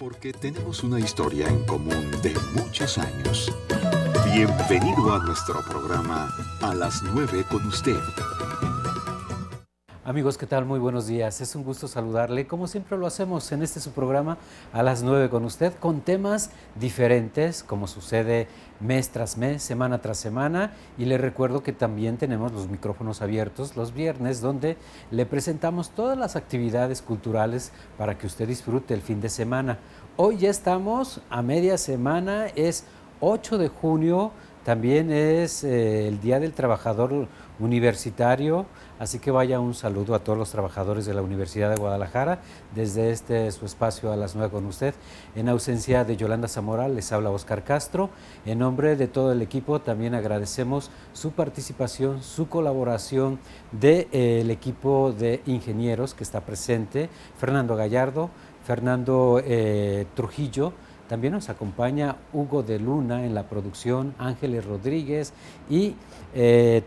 porque tenemos una historia en común de muchos años. Bienvenido a nuestro programa A las 9 con usted. Amigos, ¿qué tal? Muy buenos días. Es un gusto saludarle, como siempre lo hacemos en su programa A las 9 con usted, con temas diferentes, como sucede mes tras mes, semana tras semana. Y le recuerdo que también tenemos los micrófonos abiertos los viernes, donde le presentamos todas las actividades culturales para que usted disfrute el fin de semana. Hoy ya estamos a media semana, es 8 de junio, también es el Día del Trabajador Universitario, así que vaya un saludo a todos los trabajadores de la Universidad de Guadalajara, desde su espacio A las 9 con usted. En ausencia de Yolanda Zamora, les habla Oscar Castro. En nombre de todo el equipo también agradecemos su participación, su colaboración del equipo de ingenieros que está presente, Fernando Gallardo, Fernando Trujillo. También nos acompaña Hugo de Luna en la producción, Ángeles Rodríguez y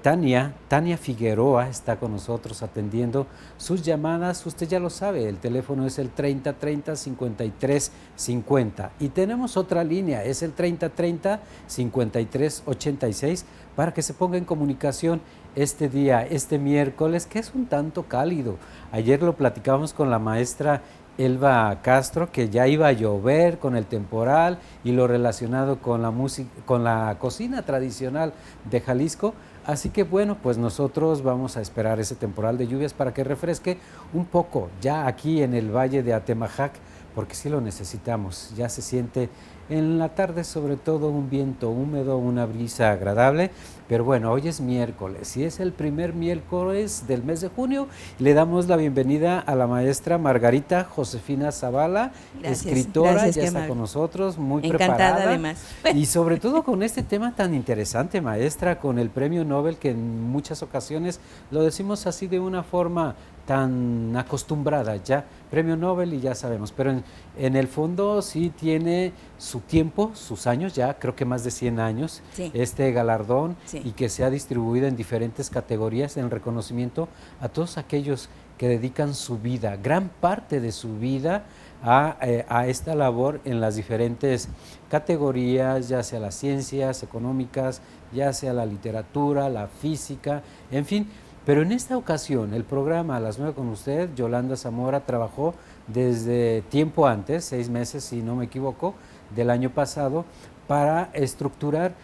Tania Figueroa está con nosotros atendiendo sus llamadas. Usted ya lo sabe, el teléfono es el 3030-5350 y tenemos otra línea, es el 3030-5386 para que se ponga en comunicación este día, este miércoles, que es un tanto cálido. Ayer lo platicábamos con la maestra Elba Castro, que ya iba a llover con el temporal y lo relacionado con la música, con la cocina tradicional de Jalisco. Así que bueno, pues nosotros vamos a esperar ese temporal de lluvias para que refresque un poco ya aquí en el Valle de Atemajac, porque sí lo necesitamos. Ya se siente en la tarde sobre todo un viento húmedo, una brisa agradable, pero bueno, hoy es miércoles y es el primer miércoles del mes de junio. Le damos la bienvenida a la maestra Margarita Josefina Zavala, escritora, ya está con nosotros, muy preparada. Además. Y sobre todo con este tema tan interesante, maestra, con el premio Nobel, que en muchas ocasiones lo decimos así de una forma tan acostumbrada ya, premio Nobel y ya sabemos, pero en el fondo sí tiene su tiempo, sus años, ya creo que más de 100 años, sí, este galardón, sí, y que se ha distribuido en diferentes categorías en reconocimiento a todos aquellos que dedican su vida, gran parte de su vida a esta labor en las diferentes categorías, ya sea las ciencias económicas, ya sea la literatura, la física, en fin. Pero en esta ocasión, el programa A las 9 con usted, Yolanda Zamora trabajó desde tiempo antes, 6 meses si no me equivoco, del año pasado, para estructurar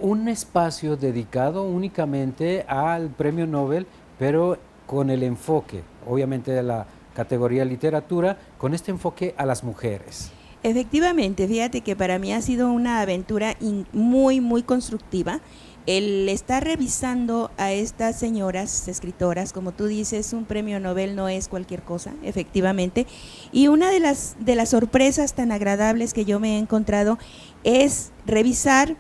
un espacio dedicado únicamente al premio Nobel, pero con el enfoque, obviamente de la categoría literatura, con este enfoque a las mujeres. Efectivamente, fíjate que para mí ha sido una aventura muy, muy constructiva. El estar revisando a estas señoras escritoras, como tú dices, un premio Nobel no es cualquier cosa, efectivamente, y una de las sorpresas tan agradables que yo me he encontrado es revisar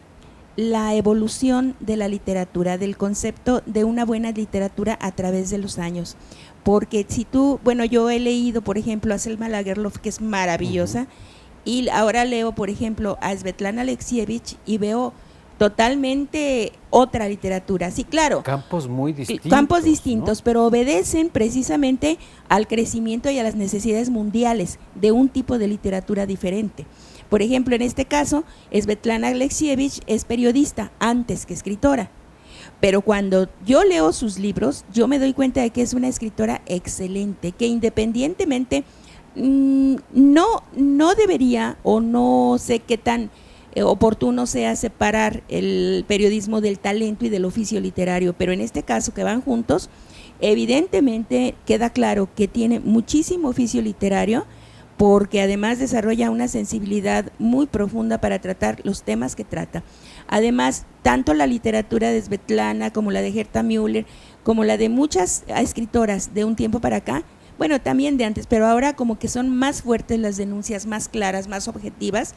la evolución de la literatura, del concepto de una buena literatura a través de los años, porque si tú, bueno, yo he leído, por ejemplo, a Selma Lagerlöf, que es maravillosa, y ahora leo, por ejemplo, a Svetlana Alexievich y veo totalmente otra literatura, sí, claro. Campos muy distintos. Campos distintos, ¿no? Pero obedecen precisamente al crecimiento y a las necesidades mundiales de un tipo de literatura diferente. Por ejemplo, en este caso, Svetlana Alexievich es periodista antes que escritora, pero cuando yo leo sus libros, yo me doy cuenta de que es una escritora excelente, que independientemente no debería, o no sé qué tan oportuno sea separar el periodismo del talento y del oficio literario, pero en este caso que van juntos, evidentemente queda claro que tiene muchísimo oficio literario, porque además desarrolla una sensibilidad muy profunda para tratar los temas que trata. Además, tanto la literatura de Svetlana como la de Herta Müller, como la de muchas escritoras de un tiempo para acá, bueno, también de antes, pero ahora como que son más fuertes las denuncias, más claras, más objetivas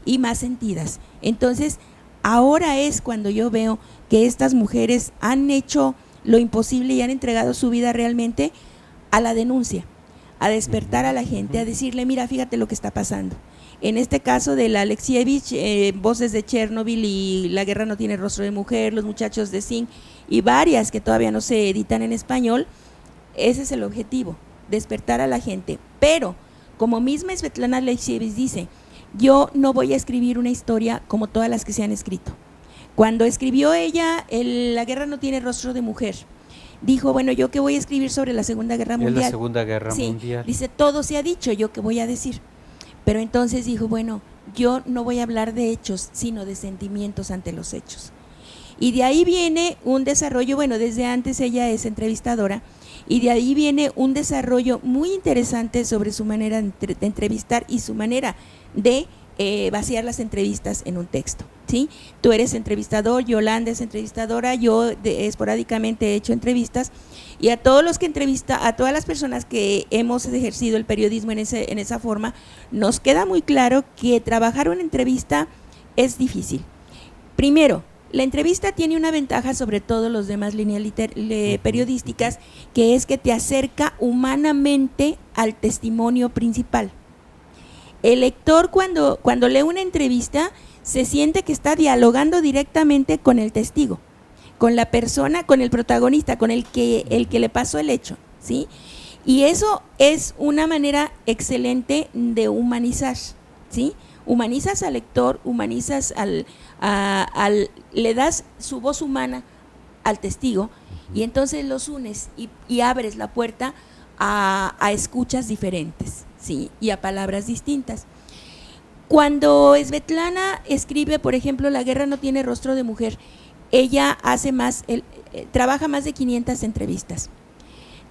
y más sentidas. Entonces, ahora es cuando yo veo que estas mujeres han hecho lo imposible y han entregado su vida realmente a la denuncia, a despertar a la gente, a decirle, mira, fíjate lo que está pasando. En este caso de la Alexievich, Voces de Chernobyl y La guerra no tiene rostro de mujer, Los muchachos de Zinc y varias que todavía no se editan en español, ese es el objetivo, despertar a la gente, pero como misma Svetlana Alexievich dice, yo no voy a escribir una historia como todas las que se han escrito. Cuando escribió ella La guerra no tiene rostro de mujer, dijo, bueno, ¿yo qué voy a escribir sobre la Segunda Guerra Mundial? La Segunda Guerra Mundial. Dice, todo se ha dicho, ¿yo qué voy a decir? Pero entonces dijo, bueno, yo no voy a hablar de hechos, sino de sentimientos ante los hechos. Y de ahí viene un desarrollo, bueno, desde antes ella es entrevistadora, y de ahí viene un desarrollo muy interesante sobre su manera de entrevistar y su manera de vaciar las entrevistas en un texto, ¿sí? Tú eres entrevistador, Yolanda es entrevistadora, yo esporádicamente he hecho entrevistas, y a todos los que a todas las personas que hemos ejercido el periodismo en esa forma, nos queda muy claro que trabajar una entrevista es difícil. Primero, la entrevista tiene una ventaja sobre todos los demás líneas periodísticas, que es que te acerca humanamente al testimonio principal. El lector cuando lee una entrevista se siente que está dialogando directamente con el testigo, con la persona, con el protagonista, con el que le pasó el hecho, ¿sí? Y eso es una manera excelente de humanizar, ¿sí? Humanizas al lector, humanizas le das su voz humana al testigo, y entonces los unes y abres la puerta a escuchas diferentes, ¿sí? Y a palabras distintas. Cuando Svetlana escribe, por ejemplo, La guerra no tiene rostro de mujer, ella trabaja más de 500 entrevistas.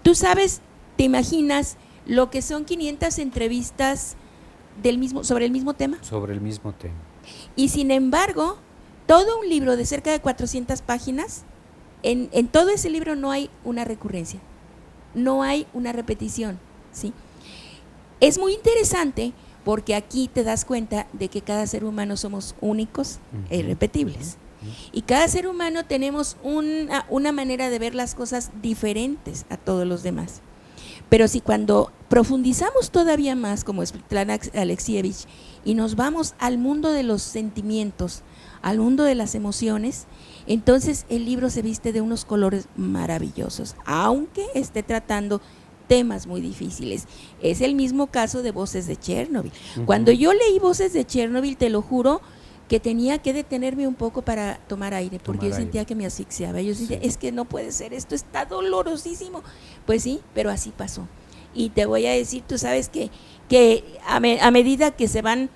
Tú sabes, te imaginas lo que son 500 entrevistas sobre el mismo tema. Sobre el mismo tema. Y sin embargo, todo un libro de cerca de 400 páginas, en todo ese libro no hay una recurrencia, no hay una repetición, ¿sí? Es muy interesante porque aquí te das cuenta de que cada ser humano somos únicos e irrepetibles. Y cada ser humano tenemos una manera de ver las cosas diferentes a todos los demás. Pero si cuando profundizamos todavía más, como Svetlana Alexievich, y nos vamos al mundo de los sentimientos, al mundo de las emociones, entonces el libro se viste de unos colores maravillosos, aunque esté tratando temas muy difíciles. Es el mismo caso de Voces de Chernobyl. Cuando yo leí Voces de Chernobyl, te lo juro que tenía que detenerme un poco para tomar aire, porque yo sentía que me asfixiaba. Yo sentía, es que no puede ser, esto está dolorosísimo. Pues sí, pero así pasó. Y te voy a decir, tú sabes que a medida que se van,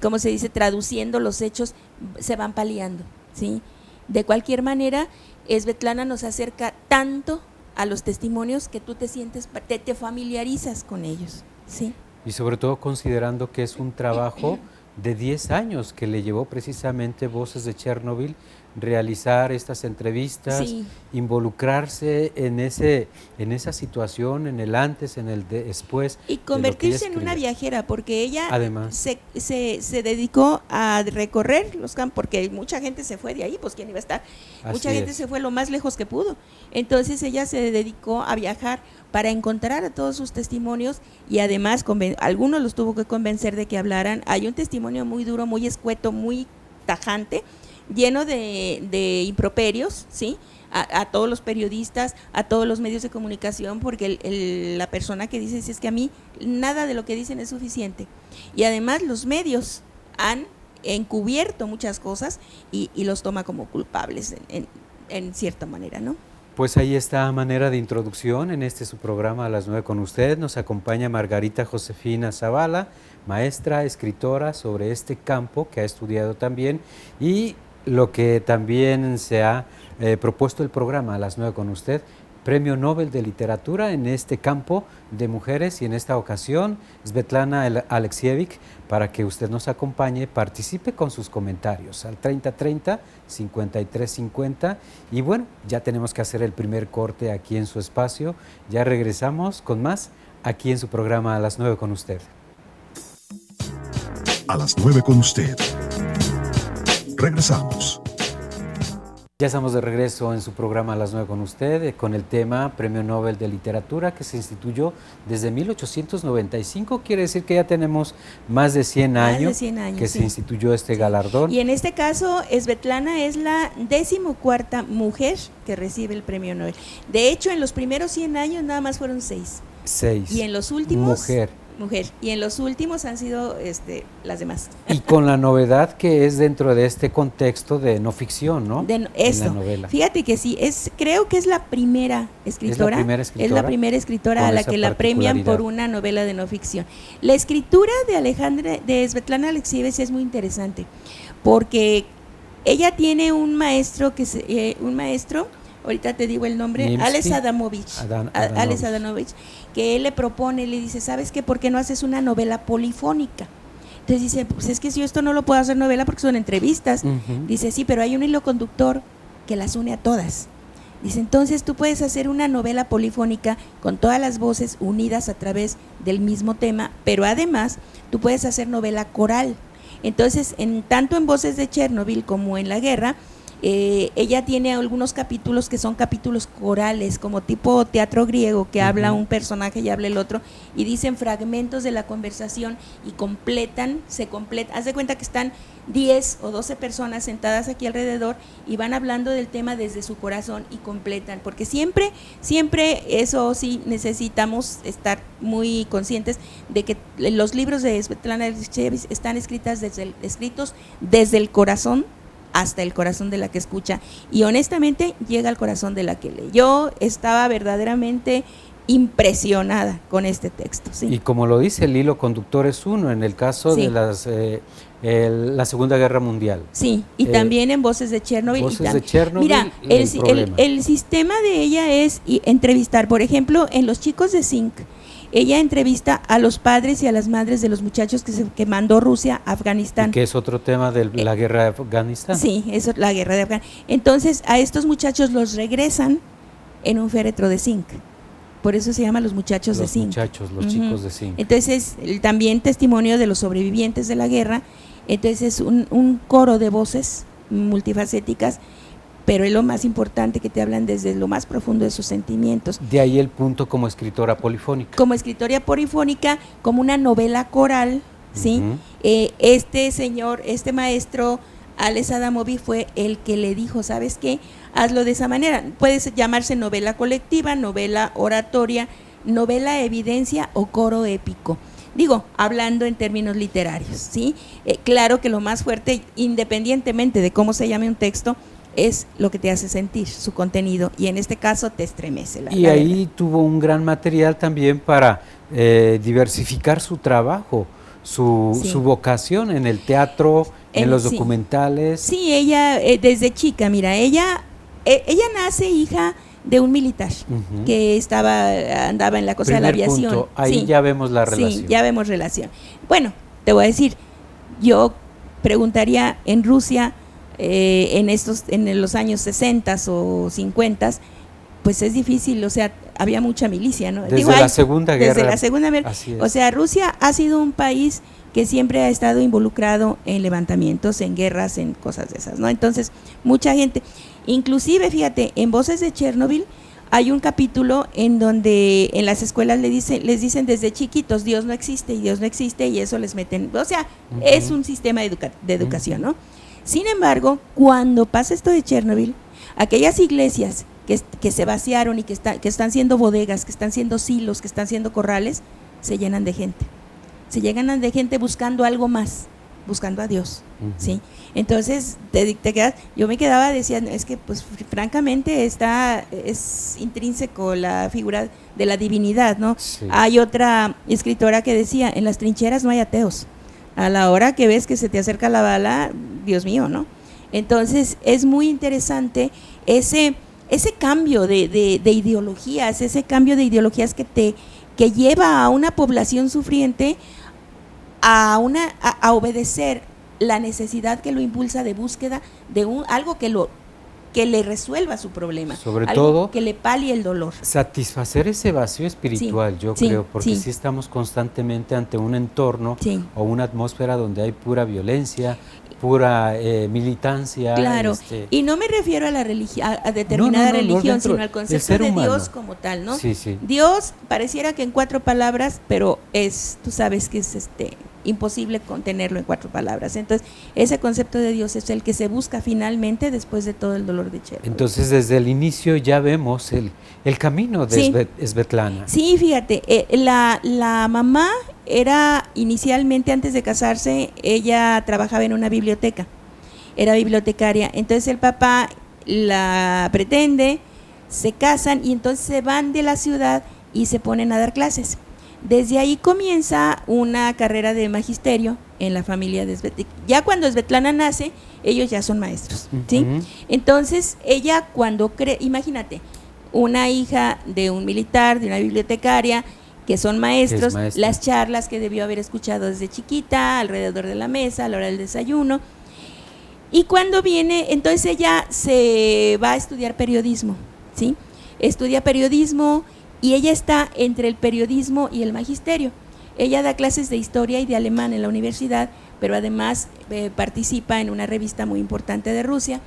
¿cómo se dice?, traduciendo los hechos, se van paliando, ¿sí? De cualquier manera, Svetlana nos acerca tanto a los testimonios que tú te sientes, te familiarizas con ellos, ¿sí? Y sobre todo considerando que es un trabajo de 10 años que le llevó precisamente Voces de Chernobyl realizar estas entrevistas, sí, involucrarse en esa situación, en el antes, en el después. Y convertirse en una viajera, porque ella además se dedicó a recorrer los campos, porque mucha gente se fue de ahí, pues ¿quién iba a estar? Mucha gente se fue lo más lejos que pudo. Entonces ella se dedicó a viajar para encontrar a todos sus testimonios, y además algunos los tuvo que convencer de que hablaran. Hay un testimonio muy duro, muy escueto, muy tajante, lleno de improperios, ¿sí? A todos los periodistas, a todos los medios de comunicación, porque la persona que dice, si es que a mí nada de lo que dicen es suficiente. Y además los medios han encubierto muchas cosas y los toma como culpables en cierta manera, ¿no? Pues ahí está, a manera de introducción en su programa A las 9 con usted. Nos acompaña Margarita Josefina Zavala, maestra, escritora sobre este campo que ha estudiado también, y lo que también se ha propuesto el programa A las 9 con usted, Premio Nobel de Literatura en este campo de mujeres, y en esta ocasión Svetlana Alexievich, para que usted nos acompañe, participe con sus comentarios al 3030-5350. Y bueno, ya tenemos que hacer el primer corte aquí en su espacio. Ya regresamos con más aquí en su programa A las 9 con usted. A las 9 con usted. Regresamos. Ya estamos de regreso en su programa A las 9 con usted, con el tema Premio Nobel de Literatura, que se instituyó desde 1895. Quiere decir que ya tenemos más de 100 años que se instituyó este galardón. Y en este caso, Svetlana es la 14ª mujer que recibe el Premio Nobel. De hecho, en los primeros 100 años nada más fueron 6. 6. Y en los últimos, mujer. mujer. Y en los últimos han sido las demás. Y con la novedad que es dentro de este contexto de no ficción, ¿no? Eso. En la novela. Fíjate que sí, creo que es la primera escritora. Es la primera escritora a la que la premian por una novela de no ficción. La escritura de Svetlana Alexievich es muy interesante, porque ella tiene un maestro ahorita te digo el nombre, Alex Adamovich, que él le propone, le dice, ¿sabes qué? ¿Por qué no haces una novela polifónica? Entonces dice, pues es que si yo esto no lo puedo hacer novela porque son entrevistas. Dice, sí, pero hay un hilo conductor que las une a todas. Dice, entonces tú puedes hacer una novela polifónica con todas las voces unidas a través del mismo tema, pero además tú puedes hacer novela coral. Entonces, tanto en Voces de Chernobyl como en La Guerra, ella tiene algunos capítulos que son capítulos corales, como tipo teatro griego, que habla un personaje y habla el otro, y dicen fragmentos de la conversación y se completa. Haz de cuenta que están 10 o 12 personas sentadas aquí alrededor y van hablando del tema desde su corazón y completan, porque siempre, eso sí, necesitamos estar muy conscientes de que los libros de Svetlana Alexievich están escritos desde el corazón hasta el corazón de la que escucha, y honestamente llega al corazón de la que lee. Yo estaba verdaderamente impresionada con este texto. ¿Sí? Y como lo dice, el hilo conductor es uno, en el caso de la Segunda Guerra Mundial. Sí, y también en Voces de Chernobyl. Mira, el el sistema de ella es entrevistar, por ejemplo, en Los Chicos de Zinc, ella entrevista a los padres y a las madres de los muchachos que mandó Rusia a Afganistán. ¿Y que es otro tema de la guerra de Afganistán? Sí, eso es la guerra de Afganistán. Entonces, a estos muchachos los regresan en un féretro de zinc. Por eso se llama Los Muchachos de Zinc. Los chicos de zinc. Entonces, también testimonio de los sobrevivientes de la guerra. Entonces, es un coro de voces multifacéticas, pero es lo más importante, que te hablan desde lo más profundo de sus sentimientos. De ahí el punto como escritora polifónica. Como escritora polifónica, como una novela coral, ¿sí? Este maestro, Alex Adamovich, fue el que le dijo, ¿sabes qué? Hazlo de esa manera. Puede llamarse novela colectiva, novela oratoria, novela evidencia o coro épico. Digo, hablando en términos literarios, ¿sí? Claro que lo más fuerte, independientemente de cómo se llame un texto, es lo que te hace sentir, su contenido, y en este caso te estremece. Y ahí tuvo un gran material también para diversificar su trabajo, su vocación en el teatro, en los documentales. Sí, ella desde chica, mira, ella nace hija de un militar que andaba en la cosa de la aviación. Punto. Ahí ya vemos la relación. Sí, ya vemos relación. Bueno, te voy a decir, yo preguntaría en Rusia, en los años 60 o 50, pues es difícil, o sea, había mucha milicia, ¿no? Desde la Segunda Guerra. Desde la Segunda Guerra. O sea, Rusia ha sido un país que siempre ha estado involucrado en levantamientos, en guerras, en cosas de esas, ¿no? Entonces, mucha gente, inclusive, fíjate, en Voces de Chernobyl hay un capítulo en donde en las escuelas les dicen desde chiquitos, Dios no existe, y eso les meten, o sea, es un sistema de educación, ¿no? Sin embargo, cuando pasa esto de Chernobyl, aquellas iglesias que se vaciaron y que están siendo bodegas, que están siendo silos, que están siendo corrales, se llenan de gente. Se llenan de gente buscando algo más, buscando a Dios, ¿sí? Entonces, te quedas, yo me quedaba, decía, es que pues francamente es intrínseco la figura de la divinidad, ¿no? Sí. Hay otra escritora que decía, en las trincheras no hay ateos. A la hora que ves que se te acerca la bala, Dios mío, ¿no? Entonces, es muy interesante ese cambio de ideologías, que lleva a una población sufriente a obedecer la necesidad que lo impulsa de búsqueda de algo que le resuelva su problema, sobre algo todo que le palie el dolor. Satisfacer ese vacío espiritual, yo creo, porque sí estamos constantemente ante un entorno o una atmósfera donde hay pura violencia, pura militancia. Claro, y no me refiero a la a determinada religión, sino al concepto de Dios como tal, ¿no? Sí, sí. Dios pareciera que en 4 palabras, pero tú sabes que es imposible contenerlo en 4 palabras. Entonces, ese concepto de Dios es el que se busca finalmente después de todo el dolor de Chernobyl. Entonces, desde el inicio ya vemos el camino de Svetlana. Sí, fíjate, la mamá era inicialmente, antes de casarse, ella trabajaba en una biblioteca, era bibliotecaria. Entonces el papá la pretende, se casan y entonces se van de la ciudad y se ponen a dar clases. Desde ahí comienza una carrera de magisterio en la familia de Svetlana. Ya cuando Svetlana nace, ellos ya son maestros, ¿sí? Entonces ella cuando imagínate, una hija de un militar, de una bibliotecaria, que son maestros, las charlas que debió haber escuchado desde chiquita, alrededor de la mesa, a la hora del desayuno. Y cuando viene, entonces ella se va a estudiar periodismo, ¿sí? Estudia periodismo y ella está entre el periodismo y el magisterio. Ella da clases de historia y de alemán en la universidad, pero además participa en una revista muy importante de Rusia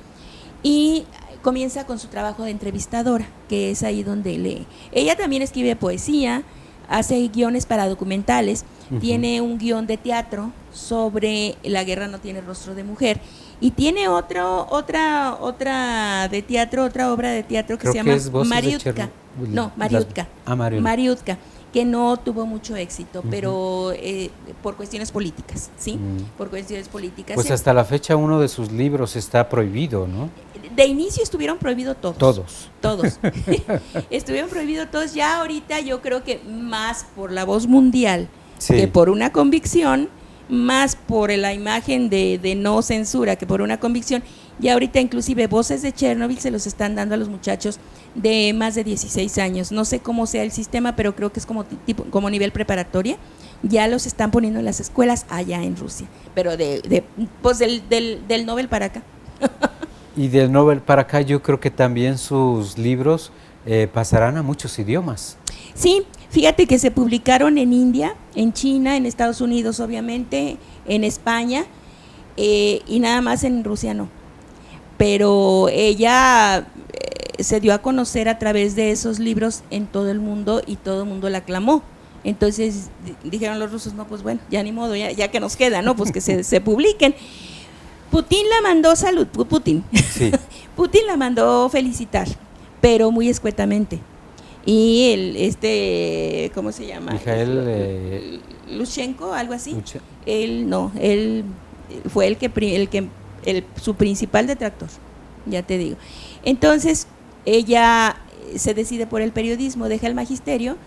y comienza con su trabajo de entrevistadora, que es ahí donde lee. Ella también escribe poesía, hace guiones para documentales, tiene un guión de teatro sobre La guerra no tiene rostro de mujer, y tiene otra obra de teatro que se llama Mariutka. No, Mariutka. Mariutka, que no tuvo mucho éxito, pero por cuestiones políticas, ¿sí? Por cuestiones políticas. Pues hasta la fecha uno de sus libros está prohibido, ¿no? De inicio estuvieron prohibidos todos. Todos. Estuvieron prohibidos todos. Ya ahorita yo creo que más por la voz mundial que por una convicción, más por la imagen de no censura que por una convicción. Y ahorita inclusive Voces de Chernobyl se los están dando a los muchachos de más de 16 años. No sé cómo sea el sistema, pero creo que es como nivel preparatoria. Ya los están poniendo en las escuelas allá en Rusia, pero pues del Nobel para acá. Y del Nobel para acá yo creo que también sus libros pasarán a muchos idiomas. Sí, fíjate que se publicaron en India, en China, en Estados Unidos obviamente, en España, y nada más en Rusia no. Pero ella se dio a conocer a través de esos libros en todo el mundo y todo el mundo la aclamó. Entonces dijeron los rusos, no, pues bueno, ya ni modo, ya que nos queda, ¿no? Pues que se publiquen. Putin la mandó Putin la mandó felicitar, pero muy escuetamente. Y ¿cómo se llama? Mijail Lushenko, algo así. Él fue su principal detractor, ya te digo. Entonces, ella se decide por el periodismo, deja el magisterio,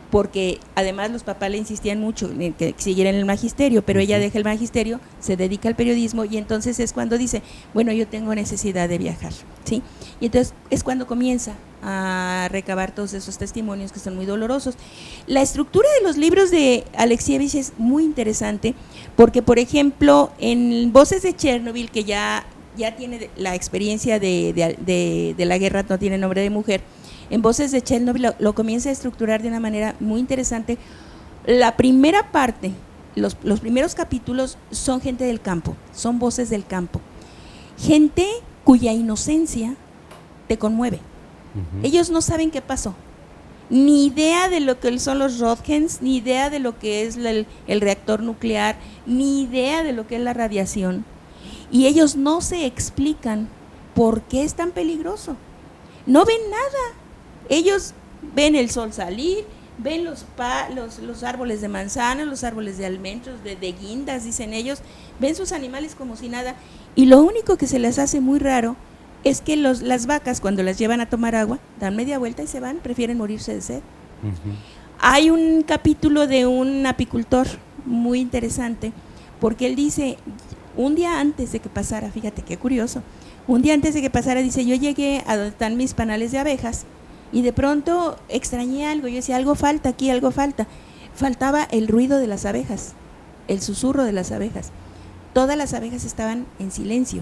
porque además los papás le insistían mucho en que siguiera en el magisterio, pero ella deja el magisterio, se dedica al periodismo y entonces es cuando dice, bueno, yo tengo necesidad de viajar, ¿sí? Y entonces es cuando comienza a recabar todos esos testimonios que son muy dolorosos. La estructura de los libros de Alexievich es muy interesante porque, por ejemplo, en Voces de Chernobyl, que ya tiene la experiencia de la guerra, no tiene nombre de mujer, en Voces de Chernobyl lo comienza a estructurar de una manera muy interesante. La primera parte, los primeros capítulos son gente del campo, son voces del campo, gente cuya inocencia te conmueve. Ellos no saben qué pasó, ni idea de lo que son los Röntgens, ni idea de lo que es el reactor nuclear, ni idea de lo que es la radiación, y ellos no se explican por qué es tan peligroso. No ven nada. Ellos ven el sol salir, ven los árboles de manzana, los árboles de almendros, de guindas, dicen ellos, ven sus animales como si nada, y lo único que se les hace muy raro es que las vacas, cuando las llevan a tomar agua, dan media vuelta y se van, prefieren morirse de sed. Hay un capítulo de un apicultor muy interesante, porque él dice, un día antes de que pasara, fíjate qué curioso, un día antes de que pasara, dice, yo llegué a donde están mis panales de abejas, y de pronto extrañé algo, yo decía, algo falta aquí, algo falta. Faltaba el ruido de las abejas, el susurro de las abejas. Todas las abejas estaban en silencio.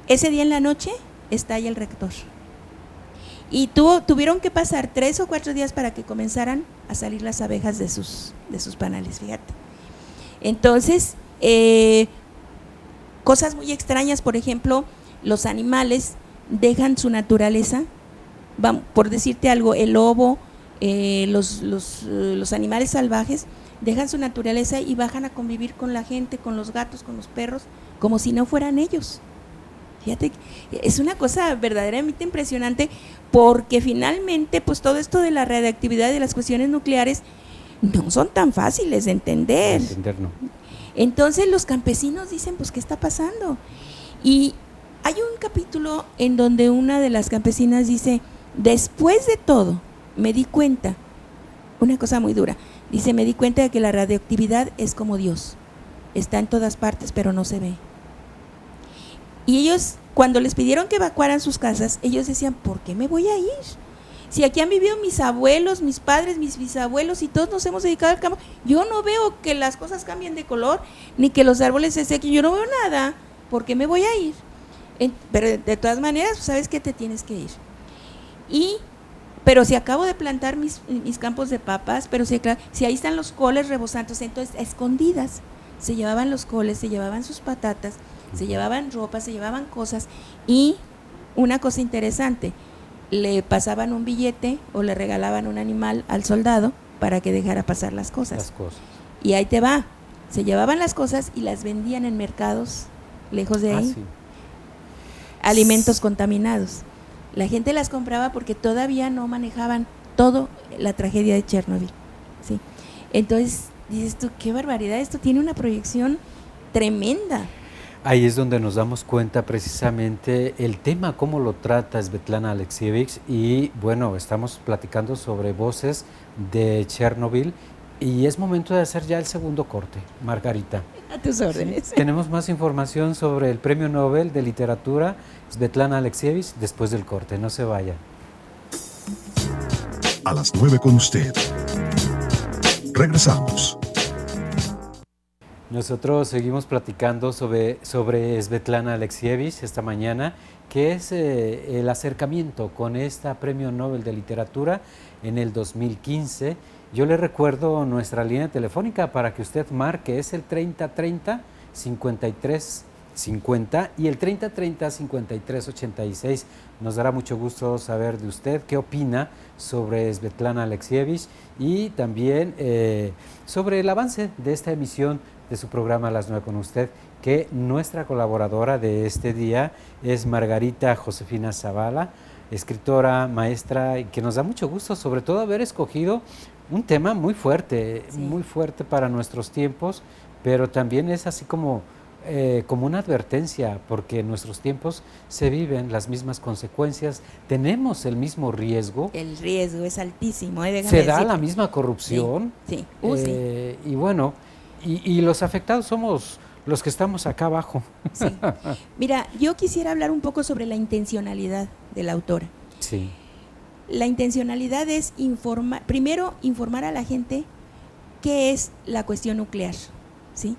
Ese día en la noche estalla el reactor. Y tuvieron que pasar 3 o 4 días para que comenzaran a salir las abejas de sus panales, fíjate. Entonces, cosas muy extrañas, por ejemplo, los animales dejan su naturaleza. Por decirte algo, el lobo, los animales salvajes dejan su naturaleza y bajan a convivir con la gente, con los gatos, con los perros, como si no fueran ellos. Fíjate, es una cosa verdaderamente impresionante, porque finalmente pues todo esto de la radiactividad y de las cuestiones nucleares no son tan fáciles de entender. No. Entonces los campesinos dicen, pues, ¿qué está pasando? Y hay un capítulo en donde una de las campesinas dice, después de todo, me di cuenta, una cosa muy dura, dice, me di cuenta de que la radioactividad es como Dios, está en todas partes, pero no se ve. Y ellos, cuando les pidieron que evacuaran sus casas, ellos decían, ¿por qué me voy a ir? Si aquí han vivido mis abuelos, mis padres, mis bisabuelos y todos nos hemos dedicado al campo, yo no veo que las cosas cambien de color, ni que los árboles se sequen, yo no veo nada, ¿por qué me voy a ir? Pero de todas maneras, sabes que te tienes que ir. Pero si acabo de plantar mis campos de papas, pero si ahí están los coles rebosantes, entonces a escondidas se llevaban los coles, se llevaban sus patatas, se llevaban ropa, se llevaban cosas. Y una cosa interesante, le pasaban un billete o le regalaban un animal al soldado para que dejara pasar las cosas. Y ahí te va, se llevaban las cosas y las vendían en mercados lejos de ahí. Sí. Alimentos contaminados. La gente las compraba porque todavía no manejaban todo la tragedia de Chernobyl, ¿sí? Entonces dices tú, qué barbaridad, esto tiene una proyección tremenda. Ahí es donde nos damos cuenta precisamente el tema, cómo lo trata Svetlana Alexievich, y bueno, estamos platicando sobre voces de Chernobyl y es momento de hacer ya el segundo corte. Margarita. A tus órdenes. Sí, tenemos más información sobre el Premio Nobel de Literatura Svetlana Alexievich después del corte, no se vaya. A las 9 con usted. Regresamos. Nosotros seguimos platicando sobre Svetlana Alexievich esta mañana, que es el acercamiento con este Premio Nobel de Literatura en el 2015. Yo le recuerdo nuestra línea telefónica para que usted marque, es el 3030-5350 y el 3030-5386. Nos dará mucho gusto saber de usted qué opina sobre Svetlana Alexievich y también sobre el avance de esta emisión de su programa A las 9 con usted, que nuestra colaboradora de este día es Margarita Josefina Zavala, escritora, maestra, y que nos da mucho gusto, sobre todo haber escogido un tema muy fuerte, sí, muy fuerte para nuestros tiempos, pero también es así como una advertencia, porque en nuestros tiempos se viven las mismas consecuencias, tenemos el mismo riesgo. El riesgo es altísimo, se da la misma corrupción, sí. Y bueno, y los afectados somos los que estamos acá abajo. Sí. Mira, yo quisiera hablar un poco sobre la intencionalidad de la autora. Sí. La intencionalidad es primero informar a la gente qué es la cuestión nuclear, ¿sí?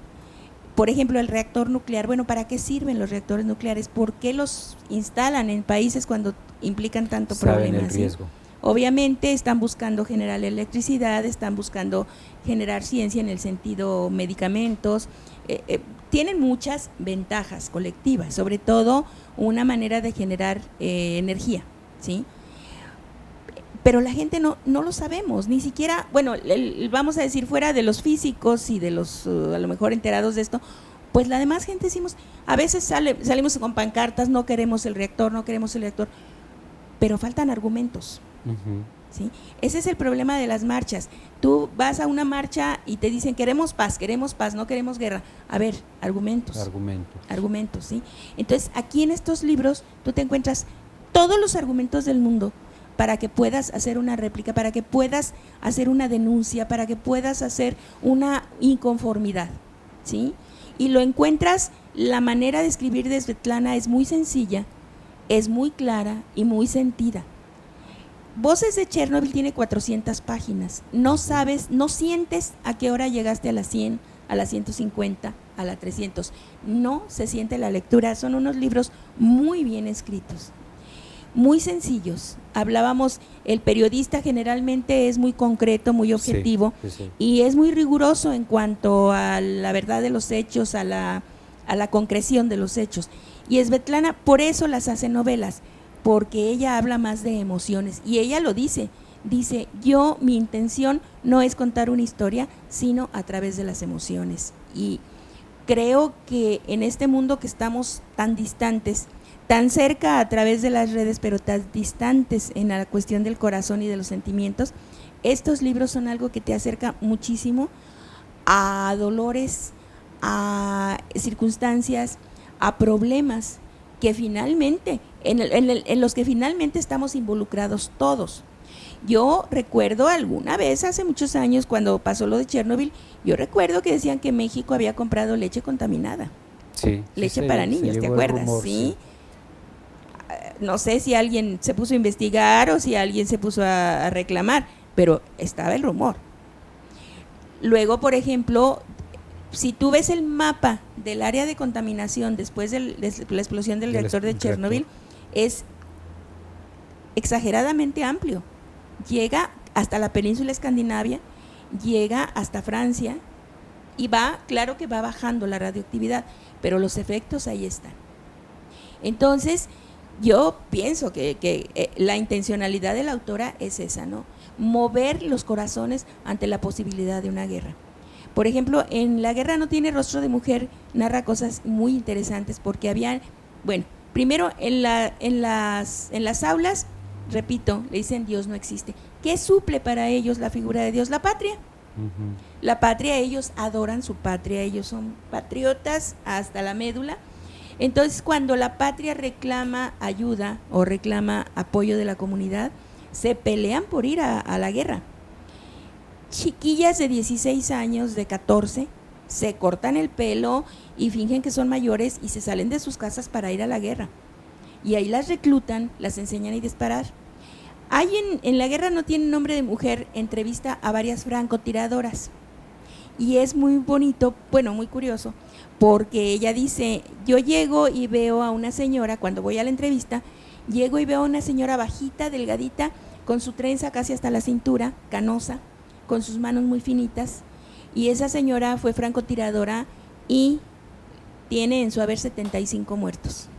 Por ejemplo, el reactor nuclear, bueno, ¿para qué sirven los reactores nucleares? ¿Por qué los instalan en países cuando implican tanto problema? Saben el riesgo. ¿Sí? Obviamente están buscando generar electricidad, están buscando generar ciencia en el sentido medicamentos, tienen muchas ventajas colectivas, sobre todo una manera de generar energía, ¿sí? Pero la gente no lo sabemos, ni siquiera, bueno, vamos a decir, fuera de los físicos y de los a lo mejor enterados de esto, pues la demás gente decimos, a veces salimos con pancartas, no queremos el reactor, pero faltan argumentos. Uh-huh. ¿Sí? Ese es el problema de las marchas. Tú vas a una marcha y te dicen queremos paz, no queremos guerra. A ver, argumentos, ¿sí? Entonces aquí en estos libros tú te encuentras todos los argumentos del mundo para que puedas hacer una réplica, para que puedas hacer una denuncia, para que puedas hacer una inconformidad, ¿sí? Y lo encuentras, la manera de escribir de Svetlana es muy sencilla, es muy clara y muy sentida. Voces de Chernobyl tiene 400 páginas. No sabes, no sientes a qué hora llegaste a la 100, a la 150, a la 300. No se siente la lectura. Son unos libros muy bien escritos, muy sencillos. Hablábamos, el periodista generalmente es muy concreto, muy objetivo, sí. Y es muy riguroso en cuanto a la verdad de los hechos, a la concreción de los hechos. Y Svetlana por eso las hace novelas, porque ella habla más de emociones y ella lo dice, mi intención no es contar una historia, sino a través de las emociones. Y creo que en este mundo que estamos tan distantes, tan cerca a través de las redes, pero tan distantes en la cuestión del corazón y de los sentimientos, estos libros son algo que te acerca muchísimo a dolores, a circunstancias, a problemas que finalmente, en los que finalmente estamos involucrados todos. Yo recuerdo alguna vez, hace muchos años, cuando pasó lo de Chernobyl, yo recuerdo que decían que México había comprado leche contaminada. Sí, Leche para niños, ¿te acuerdas? Rumor, sí. No sé si alguien se puso a investigar o si alguien se puso a reclamar, pero estaba el rumor. Luego, por ejemplo, si tú ves el mapa del área de contaminación después de la explosión del reactor de Chernobyl, es exageradamente amplio. Llega hasta la península escandinavia, llega hasta Francia y claro que va bajando la radioactividad, pero los efectos ahí están. Entonces, yo pienso que la intencionalidad de la autora es esa, ¿no? Mover los corazones ante la posibilidad de una guerra. Por ejemplo, en La guerra no tiene rostro de mujer narra cosas muy interesantes porque primero en las aulas, repito, le dicen Dios no existe. ¿Qué suple para ellos la figura de Dios? La patria. Uh-huh. La patria, ellos adoran su patria, ellos son patriotas hasta la médula. Entonces, cuando la patria reclama ayuda o reclama apoyo de la comunidad, se pelean por ir a la guerra. Chiquillas de 16 años, de 14, se cortan el pelo y fingen que son mayores y se salen de sus casas para ir a la guerra. Y ahí las reclutan, las enseñan a disparar. Hay en La guerra no tiene nombre de mujer, entrevista a varias francotiradoras. Y es muy bonito, muy curioso, porque ella dice, yo llego y veo a una señora, cuando voy a la entrevista, llego y veo a una señora bajita, delgadita, con su trenza casi hasta la cintura, canosa, con sus manos muy finitas, y esa señora fue francotiradora y tiene en su haber 75 muertos.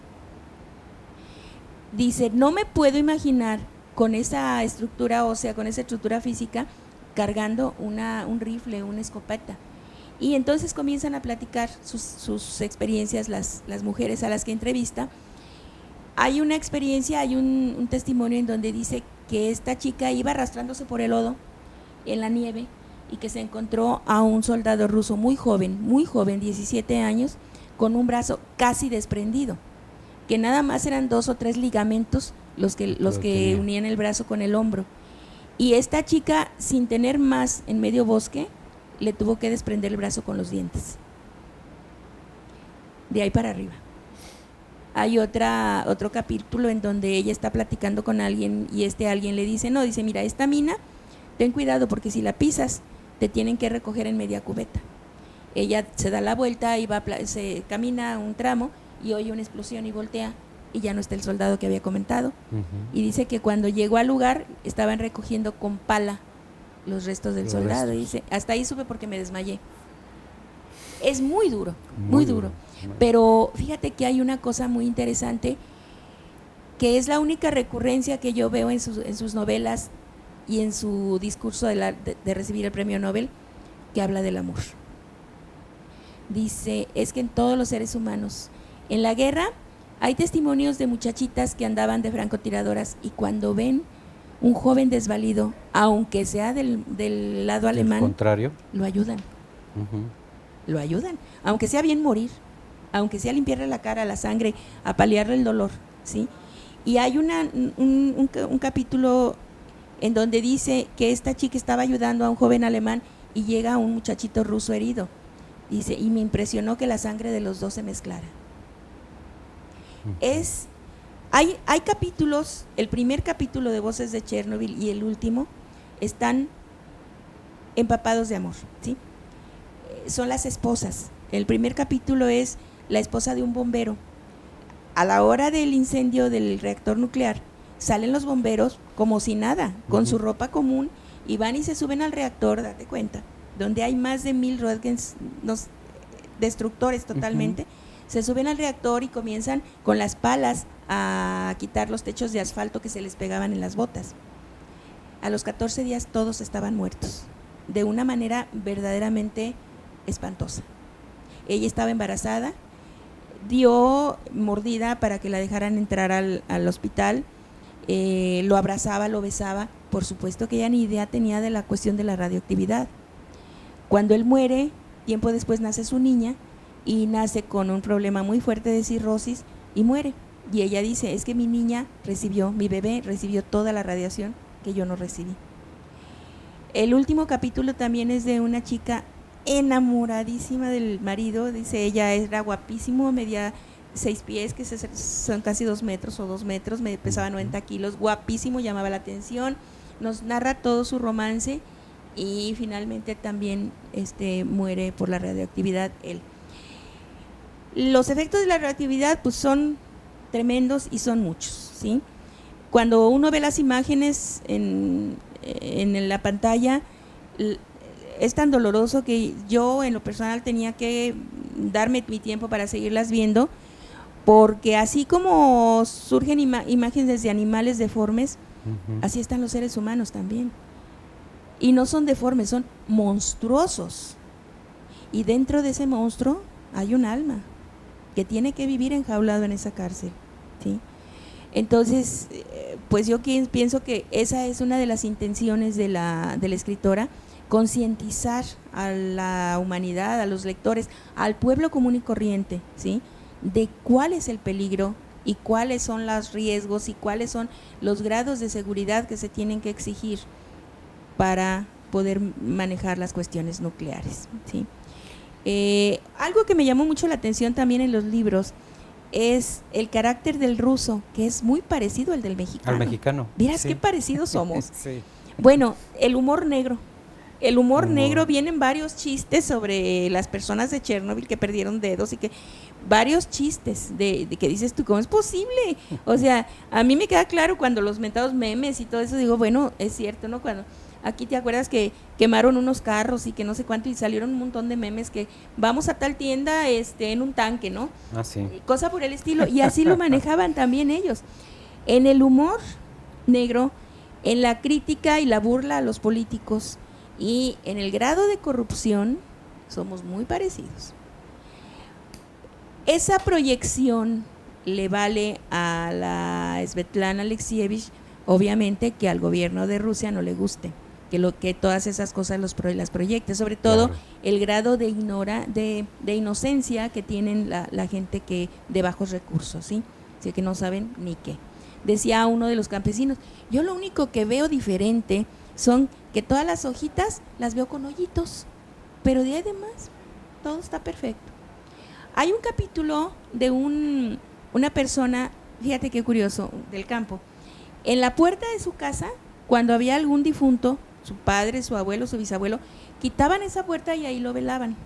Dice, no me puedo imaginar con esa estructura ósea, con esa estructura física, cargando un rifle, una escopeta. Y entonces comienzan a platicar sus experiencias las mujeres a las que entrevista. Hay una experiencia, hay un testimonio en donde dice que esta chica iba arrastrándose por el lodo en la nieve y que se encontró a un soldado ruso muy joven, 17 años, con un brazo casi desprendido, que nada más eran 2 o 3 ligamentos los que unían el brazo con el hombro. Y esta chica, sin tener más en medio bosque, le tuvo que desprender el brazo con los dientes. De ahí para arriba. Hay otro capítulo en donde ella está platicando con alguien y alguien le dice, mira, esta mina, ten cuidado porque si la pisas, te tienen que recoger en media cubeta. Ella se da la vuelta y se camina un tramo y oye una explosión y voltea y ya no está el soldado que había comentado. Uh-huh. Y dice que cuando llegó al lugar estaban recogiendo con pala los restos del soldado. Y dice, hasta ahí supe porque me desmayé. Es muy duro, muy duro. Pero fíjate que hay una cosa muy interesante, que es la única recurrencia que yo veo en sus novelas y en su discurso de recibir el premio Nobel, que habla del amor. Dice, es que en todos los seres humanos, en la guerra, hay testimonios de muchachitas que andaban de francotiradoras y cuando ven un joven desvalido, aunque sea del lado alemán, contrario, lo ayudan. Uh-huh. Lo ayudan, aunque sea bien morir, aunque sea limpiarle la cara, la sangre, a paliarle el dolor, ¿sí? Y hay un capítulo en donde dice que esta chica estaba ayudando a un joven alemán y llega un muchachito ruso herido. Dice, y me impresionó que la sangre de los dos se mezclara. Hay capítulos, el primer capítulo de Voces de Chernobyl y el último están empapados de amor, ¿sí? Son las esposas. El primer capítulo es la esposa de un bombero. A la hora del incendio del reactor nuclear, salen los bomberos como si nada, con su ropa común, y van y se suben al reactor, date cuenta, donde hay más de 1000 Röntgens destructores totalmente. Se suben al reactor y comienzan con las palas a quitar los techos de asfalto que se les pegaban en las botas. A los 14 días todos estaban muertos, de una manera verdaderamente espantosa. Ella estaba embarazada, dio mordida para que la dejaran entrar al hospital, lo abrazaba, lo besaba por supuesto que ella ni idea tenía de la cuestión de la radioactividad. Cuando él muere, tiempo después nace su niña y nace con un problema muy fuerte de cirrosis y muere. Y ella dice, es que mi bebé recibió toda la radiación que yo no recibí. El último capítulo también es de una chica enamoradísima del marido, dice ella, era guapísimo, medía 6 pies, que son casi 2 metros o 2 metros, me pesaba 90 kilos, guapísimo, llamaba la atención, nos narra todo su romance y finalmente también muere por la radioactividad él. Los efectos de la radioactividad pues son tremendos y son muchos, ¿sí? Cuando uno ve las imágenes en la pantalla, es tan doloroso que yo en lo personal tenía que darme mi tiempo para seguirlas viendo, porque así como surgen imágenes de animales deformes, así están los seres humanos también. Y no son deformes, son monstruosos. Y dentro de ese monstruo hay un alma que tiene que vivir enjaulado en esa cárcel, ¿sí? Entonces, pues yo pienso que esa es una de las intenciones de la escritora, concientizar a la humanidad, a los lectores, al pueblo común y corriente, ¿sí?, de cuál es el peligro y cuáles son los riesgos y cuáles son los grados de seguridad que se tienen que exigir para poder manejar las cuestiones nucleares, ¿sí? Algo que me llamó mucho la atención también en los libros es el carácter del ruso, que es muy parecido al del mexicano. Al mexicano. Miras sí. qué parecidos somos. Sí. Bueno, el humor negro. El humor negro, vienen varios chistes sobre las personas de Chernobyl que perdieron dedos y que varios chistes de que dices tú, ¿cómo es posible? O sea, a mí me queda claro cuando los mentados memes y todo eso, digo, bueno, es cierto, ¿no? Cuando aquí te acuerdas que quemaron unos carros y que no sé cuánto y salieron un montón de memes que vamos a tal tienda en un tanque, ¿no? Ah, sí. Cosa por el estilo, y así lo manejaban también ellos. En el humor negro, en la crítica y la burla a los políticos, y en el grado de corrupción somos muy parecidos. Esa proyección le vale a la Svetlana Alexievich, obviamente, que al gobierno de Rusia no le guste, que todas esas cosas las proyecte, sobre todo claro, el grado de inocencia que tienen la gente que de bajos recursos, ¿sí? Así que no saben ni qué. Decía uno de los campesinos, yo lo único que veo diferente son que todas las hojitas las veo con hoyitos, pero de ahí demás todo está perfecto. Hay un capítulo de una persona, fíjate qué curioso, del campo, en la puerta de su casa, cuando había algún difunto, su padre, su abuelo, su bisabuelo, quitaban esa puerta y ahí lo velaban.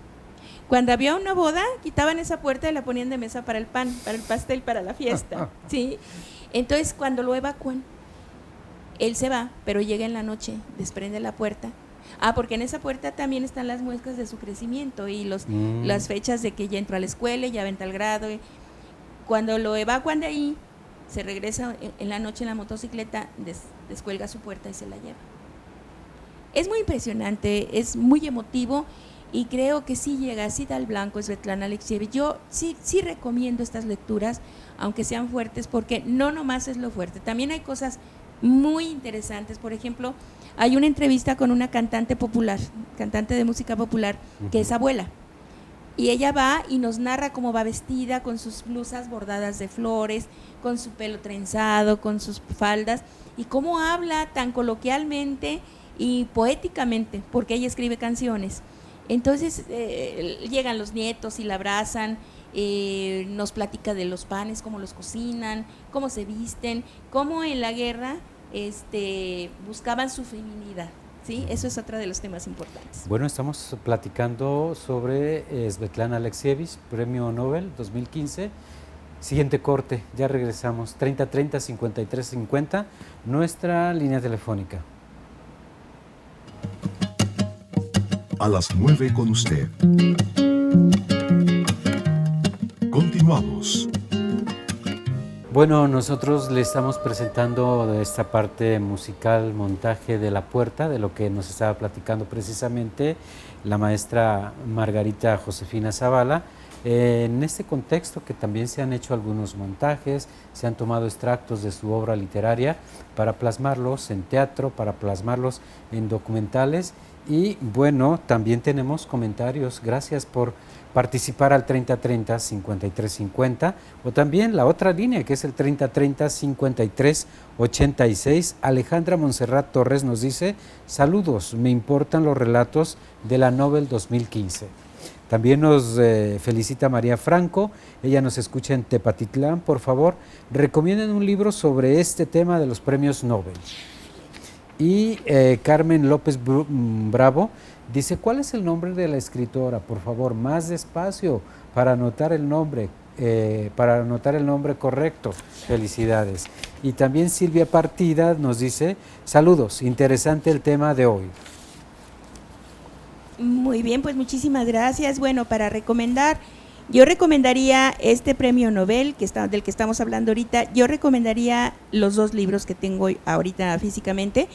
Cuando había una boda, quitaban esa puerta y la ponían de mesa para el pan, para el pastel, para la fiesta, ¿sí? Entonces, cuando lo evacúan, él se va, pero llega en la noche, desprende la puerta. Porque en esa puerta también están las muestras de su crecimiento y las fechas de que ya entró a la escuela, ya va en tal grado. Cuando lo evacuan de ahí, se regresa en la noche en la motocicleta, descuelga su puerta y se la lleva. Es muy impresionante, es muy emotivo y creo que sí llega, sí da el blanco Svetlana Alexievich. Yo sí recomiendo estas lecturas, aunque sean fuertes, porque no nomás es lo fuerte, también hay cosas muy interesantes. Por ejemplo, hay una entrevista con una cantante popular, cantante de música popular, que es abuela, y ella va y nos narra cómo va vestida, con sus blusas bordadas de flores, con su pelo trenzado, con sus faldas, y cómo habla tan coloquialmente y poéticamente, porque ella escribe canciones. Entonces llegan los nietos y la abrazan, nos platica de los panes, cómo los cocinan, cómo se visten, cómo en la guerra buscaban su feminidad, ¿sí? Eso es otro de los temas importantes. Bueno, estamos platicando sobre Svetlana Alexievich, Premio Nobel 2015. Siguiente corte, ya regresamos, 3030-5350, nuestra línea telefónica. A las 9 con usted. Continuamos. Bueno, nosotros le estamos presentando de esta parte musical, montaje de La Puerta, de lo que nos estaba platicando precisamente la maestra Margarita Josefina Zavala. En este contexto que también se han hecho algunos montajes, se han tomado extractos de su obra literaria para plasmarlos en teatro, para plasmarlos en documentales y bueno, también tenemos comentarios. Gracias por participar al 3030-5350 o también la otra línea que es el 3030-5386. Alejandra Montserrat Torres nos dice: saludos, me importan los relatos de la Nobel 2015. También nos felicita María Franco, ella nos escucha en Tepatitlán. Por favor, recomienden un libro sobre este tema de los premios Nobel. Y Carmen López Bravo dice: ¿cuál es el nombre de la escritora? Por favor, más despacio para anotar el nombre correcto. Felicidades. Y también Silvia Partida nos dice: saludos, interesante el tema de hoy. Muy bien, pues muchísimas gracias. Bueno, para recomendar, yo recomendaría este premio Nobel del que estamos hablando ahorita. Yo recomendaría los dos libros que tengo ahorita físicamente: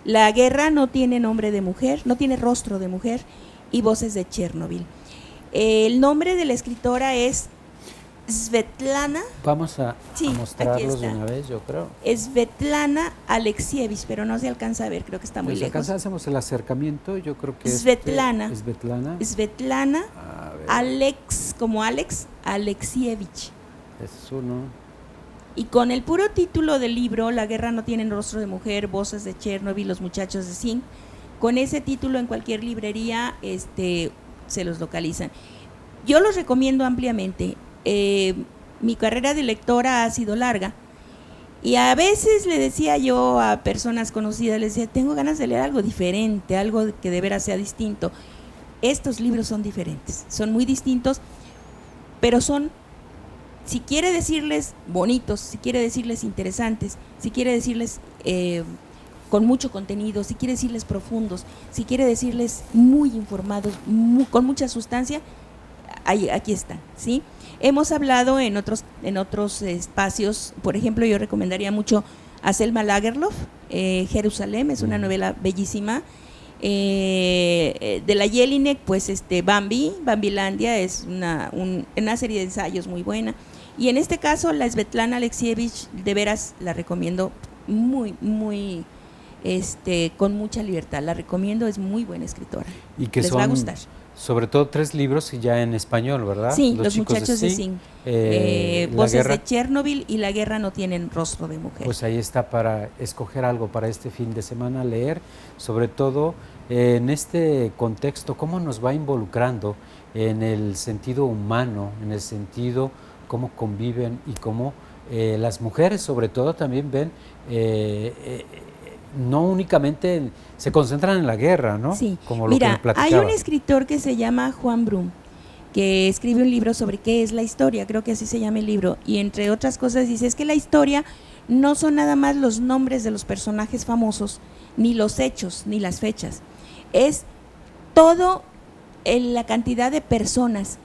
La guerra no tiene nombre de mujer, no tiene rostro de mujer, y Voces de Chernobyl. El nombre de la escritora es Svetlana. Vamos a mostrarlos de una vez, yo creo. Svetlana Alexievich, pero no se alcanza a ver, creo que está muy lejos. Acá hacemos el acercamiento, yo creo que Svetlana. Svetlana Como Alex, Alexievich. Es uno. Y con el puro título del libro, La guerra no tiene rostro de mujer, Voces de Chernobyl, Los muchachos de Zinc, con ese título en cualquier librería se los localizan. Yo los recomiendo ampliamente. Mi carrera de lectora ha sido larga y a veces le decía yo a personas conocidas, les decía: tengo ganas de leer algo diferente, algo que de veras sea distinto. Estos libros son diferentes, son muy distintos, pero son, si quiere decirles bonitos, si quiere decirles interesantes, si quiere decirles con mucho contenido, si quiere decirles profundos, si quiere decirles muy informados, con mucha sustancia, aquí están, ¿sí? Hemos hablado en otros espacios. Por ejemplo, yo recomendaría mucho a Selma Lagerlöf, Jerusalén, es una novela bellísima. De la Jelinek, pues Bambilandia es una serie de ensayos muy buena. Y en este caso, la Svetlana Alexievich, de veras la recomiendo muy, muy, con mucha libertad. La recomiendo, es muy buena escritora. Y que les va a gustar. Sobre todo 3 libros ya en español, ¿verdad? Sí, Los muchachos de Zinc, Voces de Chernobyl y La guerra no tiene rostro de mujer. Pues ahí está para escoger algo para este fin de semana, leer, sobre todo en este contexto, cómo nos va involucrando en el sentido humano, en el sentido cómo conviven y cómo las mujeres sobre todo también ven, no únicamente se concentran en la guerra, ¿no? Sí. Como lo Mira, que platicaba. hay un escritor que se llama Juan Brum, que escribe un libro sobre qué es la historia, creo que así se llama el libro, y entre otras cosas dice: es que la historia no son nada más los nombres de los personajes famosos, ni los hechos, ni las fechas, es todo la cantidad de personas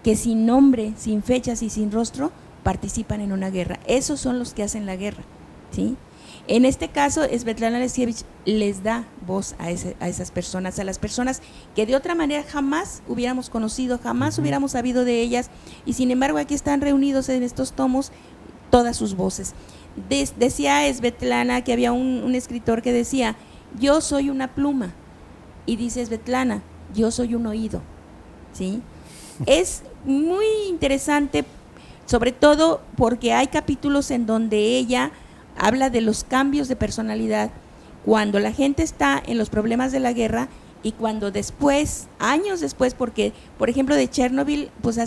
que sin nombre, sin fechas y sin rostro participan en una guerra. Esos son los que hacen la guerra, ¿sí? En este caso, Svetlana Alexievich les da voz a esas personas, a las personas que de otra manera jamás hubiéramos conocido, jamás hubiéramos sabido de ellas, y sin embargo aquí están reunidos en estos tomos todas sus voces. Decía Svetlana que había un escritor que decía: yo soy una pluma, y dice Svetlana: yo soy un oído, ¿sí? Es muy interesante, sobre todo porque hay capítulos en donde ella habla de los cambios de personalidad cuando la gente está en los problemas de la guerra y cuando después, años después, porque por ejemplo de Chernobyl, pues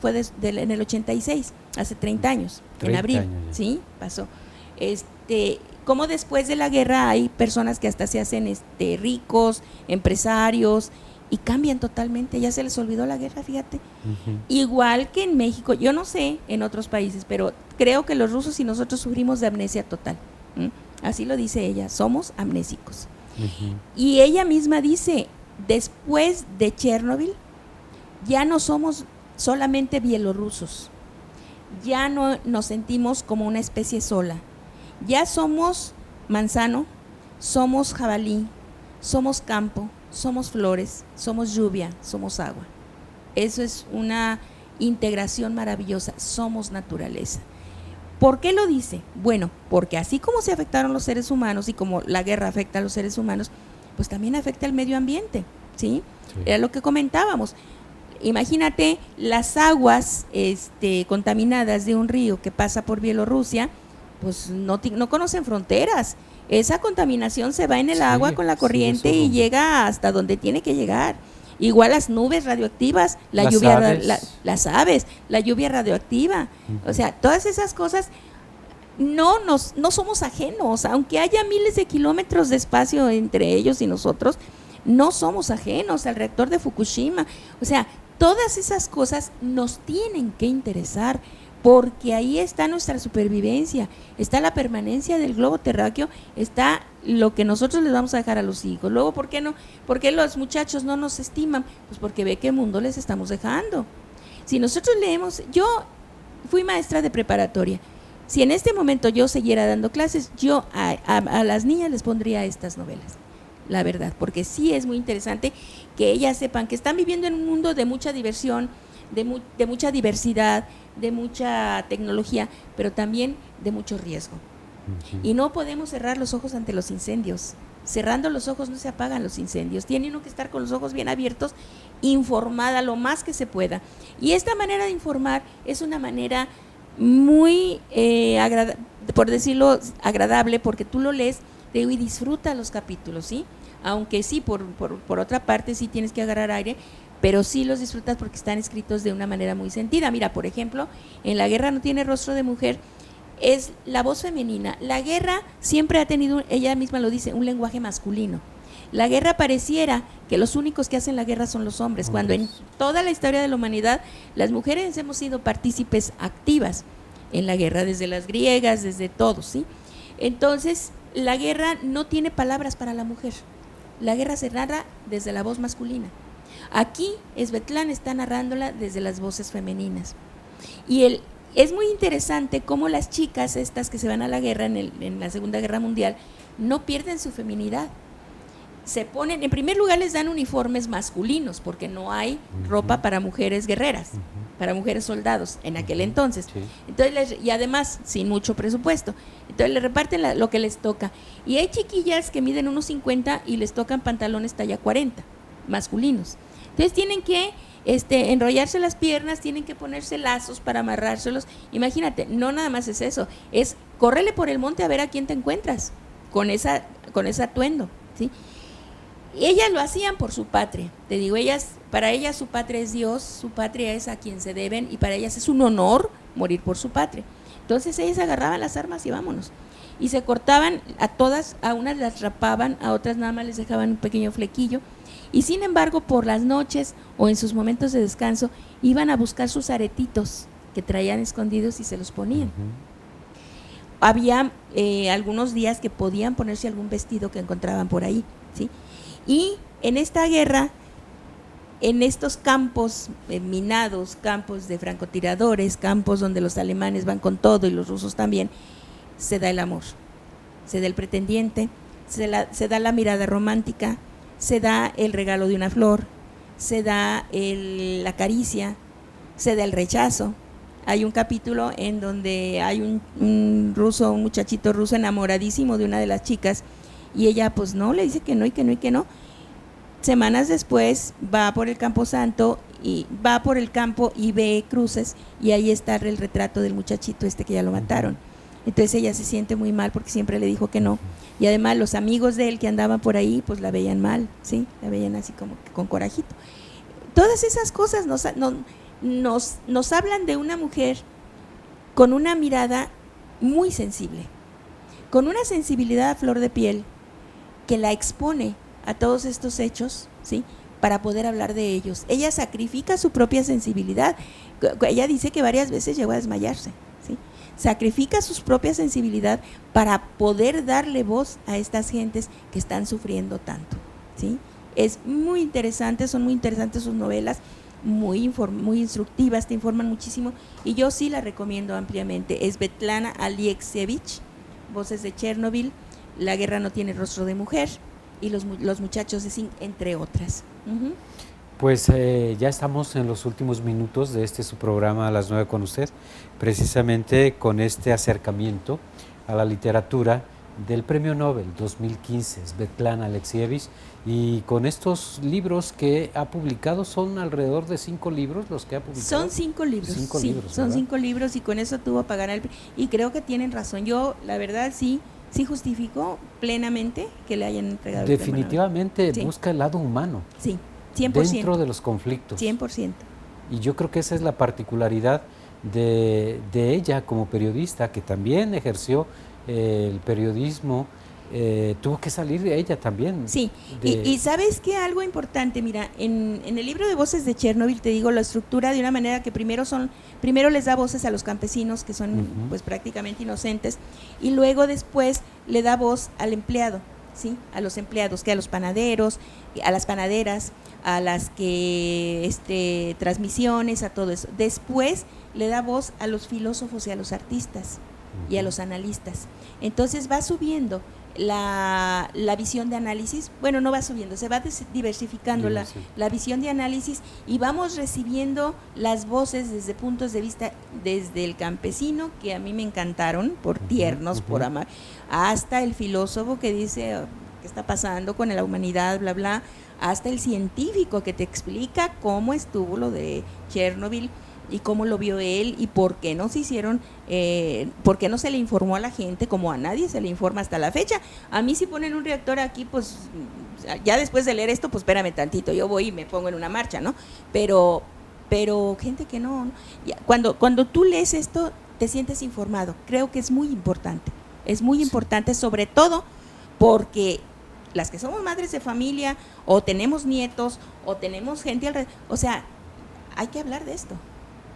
fue en el 86, hace 30 años, 30 en abril, años, ¿sí? Pasó. Como después de la guerra hay personas que hasta se hacen ricos, empresarios, y cambian totalmente, ya se les olvidó la guerra, fíjate. Igual que en México, yo no sé en otros países, pero creo que los rusos y nosotros sufrimos de amnesia total. Así lo dice ella, somos amnésicos. Y ella misma dice: después de Chernobyl ya no somos solamente bielorrusos, ya no nos sentimos como una especie sola, ya somos manzano, somos jabalí, somos campo, somos flores, somos lluvia, somos agua. Eso es una integración maravillosa, somos naturaleza. ¿Por qué lo dice? Bueno, porque así como se afectaron los seres humanos y como la guerra afecta a los seres humanos, pues también afecta al medio ambiente, ¿sí? Era lo que comentábamos. Imagínate las aguas contaminadas de un río que pasa por Bielorrusia, pues no conocen fronteras. Esa contaminación se va en el agua con la corriente y llega hasta donde tiene que llegar. Igual las nubes radioactivas, las aves, la lluvia radioactiva. O sea, todas esas cosas no somos ajenos, aunque haya miles de kilómetros de espacio entre ellos y nosotros, no somos ajenos al reactor de Fukushima. O sea, todas esas cosas nos tienen que interesar, porque ahí está nuestra supervivencia, está la permanencia del globo terráqueo, está lo que nosotros les vamos a dejar a los hijos. Luego, ¿por qué los muchachos no nos estiman? Pues porque ve qué mundo les estamos dejando. Si nosotros leemos, yo fui maestra de preparatoria, si en este momento yo siguiera dando clases, yo a las niñas les pondría estas novelas, la verdad, porque sí es muy interesante que ellas sepan que están viviendo en un mundo de mucha diversión, de mucha diversidad, de mucha tecnología, pero también de mucho riesgo. Y no podemos cerrar los ojos ante los incendios. Cerrando los ojos no se apagan los incendios. Tiene uno que estar con los ojos bien abiertos, informada lo más que se pueda. Y esta manera de informar es una manera muy, por decirlo, agradable, porque tú lo lees y disfruta los capítulos, ¿sí? Aunque sí, por otra parte, sí tienes que agarrar aire, pero sí los disfrutas porque están escritos de una manera muy sentida. Mira, por ejemplo, en La guerra no tiene rostro de mujer, es la voz femenina. La guerra siempre ha tenido, ella misma lo dice, un lenguaje masculino. La guerra pareciera que los únicos que hacen la guerra son los hombres, cuando en toda la historia de la humanidad las mujeres hemos sido partícipes activas en la guerra, desde las griegas, desde todos, ¿sí? Entonces, la guerra no tiene palabras para la mujer. La guerra se narra desde la voz masculina. Aquí Svetlana está narrándola desde las voces femeninas. Y es muy interesante cómo las chicas estas que se van a la guerra en la Segunda Guerra Mundial no pierden su feminidad. Se ponen, en primer lugar les dan uniformes masculinos, porque no hay ropa para mujeres guerreras, para mujeres soldados en aquel entonces. Entonces y además sin mucho presupuesto. Entonces les reparten lo que les toca. Y hay chiquillas que miden 1.50 y les tocan pantalones talla 40, masculinos. Entonces tienen que enrollarse las piernas, tienen que ponerse lazos para amarrárselos. Imagínate, no nada más es eso, es córrele por el monte a ver a quién te encuentras con ese atuendo, ¿sí? Y ellas lo hacían por su patria. Te digo, para ellas su patria es Dios, su patria es a quien se deben, y para ellas es un honor morir por su patria. Entonces ellas agarraban las armas y vámonos. Y se cortaban a todas, a unas las rapaban, a otras nada más les dejaban un pequeño flequillo. Y sin embargo, por las noches o en sus momentos de descanso, iban a buscar sus aretitos que traían escondidos y se los ponían. Había algunos días que podían ponerse algún vestido que encontraban por ahí, ¿sí? Y en esta guerra, en estos campos minados, campos de francotiradores, campos donde los alemanes van con todo y los rusos también, se da el amor, se da el pretendiente, se da la mirada romántica, se da el regalo de una flor, se da la caricia, se da el rechazo. Hay un capítulo en donde hay un muchachito ruso enamoradísimo de una de las chicas, y ella pues no, le dice que no y que no y que no. Semanas después va por el camposanto y va por el campo y ve cruces, y ahí está el retrato del muchachito que ya lo mataron. Entonces ella se siente muy mal porque siempre le dijo que no, y además los amigos de él que andaban por ahí pues la veían mal, ¿sí? La veían así como que con corajito. Todas esas cosas nos hablan de una mujer con una mirada muy sensible, con una sensibilidad a flor de piel, que la expone a todos estos hechos, ¿sí? Para poder hablar de ellos. Ella sacrifica su propia sensibilidad. Ella dice que varias veces llegó a desmayarse, ¿sí? Sacrifica su propia sensibilidad para poder darle voz a estas gentes que están sufriendo tanto, ¿sí? Es muy interesante, son muy interesantes sus novelas, muy instructivas, te informan muchísimo, y yo sí la recomiendo ampliamente. Es Svetlana Alexievich, Voces de Chernobyl, La guerra no tiene rostro de mujer, y los muchachos de Zinc, entre otras. Uh-huh. Pues ya estamos en los últimos minutos de su programa A las 9 con usted, precisamente con este acercamiento a la literatura del Premio Nobel 2015, Svetlana Alexievich, y con estos libros que ha publicado, son alrededor de 5 libros los que ha publicado. Son 5 libros, sí, libros, son ¿verdad? 5 libros y con eso tuvo para ganar y creo que tienen razón. Yo, la verdad, sí justifico plenamente que le hayan entregado Definitivamente el premio Nobel. busca el lado humano. Sí, 100%. Dentro de los conflictos. 100%. Y yo creo que esa es la particularidad de ella como periodista, que también ejerció el periodismo, tuvo que salir de ella también. Sí, y ¿sabes qué? Algo importante, mira, en el libro de Voces de Chernobyl te digo la estructura de una manera que primero les da voces a los campesinos, que son pues prácticamente inocentes, y luego después le da voz al empleado, ¿sí? A los empleados, que a los panaderos, a las panaderas, a las que transmisiones, a todo eso. Después le da voz a los filósofos y a los artistas y a los analistas. Entonces va subiendo la visión de análisis, bueno, no va subiendo, se va diversificando la visión de análisis y vamos recibiendo las voces desde puntos de vista, desde el campesino, que a mí me encantaron, por tiernos, por amar, hasta el filósofo que dice qué está pasando con la humanidad, bla, bla, hasta el científico que te explica cómo estuvo lo de Chernobyl y cómo lo vio él y por qué no se hicieron, por qué no se le informó a la gente, como a nadie se le informa hasta la fecha. A mí si ponen un reactor aquí, pues ya después de leer esto, pues espérame tantito, yo voy y me pongo en una marcha, ¿no? Pero gente que no. Cuando tú lees esto, te sientes informado. Creo que es muy importante. Es muy importante, sobre todo porque las que somos madres de familia, o tenemos nietos, o tenemos gente alrededor, o sea, hay que hablar de esto.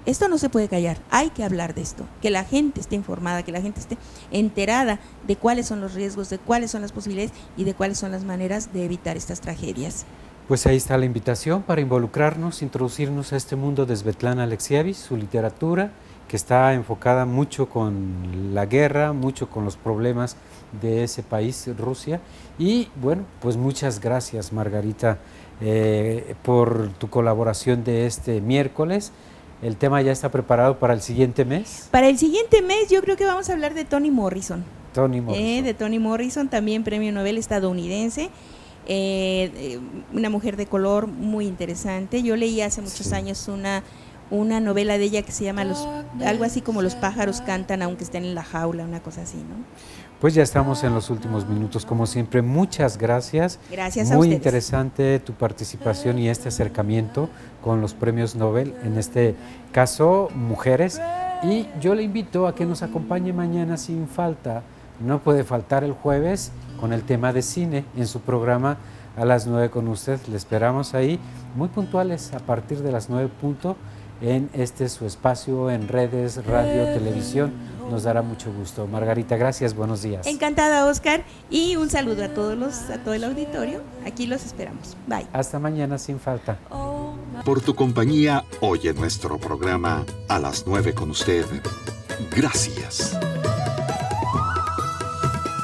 Esto no se puede callar, hay que hablar de esto, que la gente esté informada, que la gente esté enterada de cuáles son los riesgos, de cuáles son las posibilidades y de cuáles son las maneras de evitar estas tragedias. Pues ahí está la invitación para involucrarnos, introducirnos a este mundo de Svetlana Alexievich, su literatura, que está enfocada mucho con la guerra, mucho con los problemas de ese país, Rusia. Y bueno, pues muchas gracias, Margarita, por tu colaboración de este miércoles. ¿El tema ya está preparado para el siguiente mes? Para el siguiente mes yo creo que vamos a hablar de Toni Morrison. Toni Morrison. De Toni Morrison, también premio Nobel estadounidense. Una mujer de color muy interesante. Yo leí hace muchos años una novela de ella que se llama algo así como Los pájaros cantan aunque estén en la jaula, una cosa así, ¿no? Pues ya estamos en los últimos minutos, como siempre, muchas gracias. Gracias a Muy ustedes. interesante tu participación y este acercamiento con los premios Nobel, en este caso, mujeres. Y yo le invito a que nos acompañe mañana sin falta. No puede faltar el jueves con el tema de cine en su programa A las 9 con usted. Le esperamos ahí, muy puntuales, a partir de las 9 punto, en su espacio, en redes, radio, televisión. Nos dará mucho gusto. Margarita, gracias, buenos días. Encantada, Oscar, y un saludo a todo el auditorio. Aquí los esperamos. Bye. Hasta mañana sin falta. Por tu compañía hoy en nuestro programa A las 9 con usted. Gracias.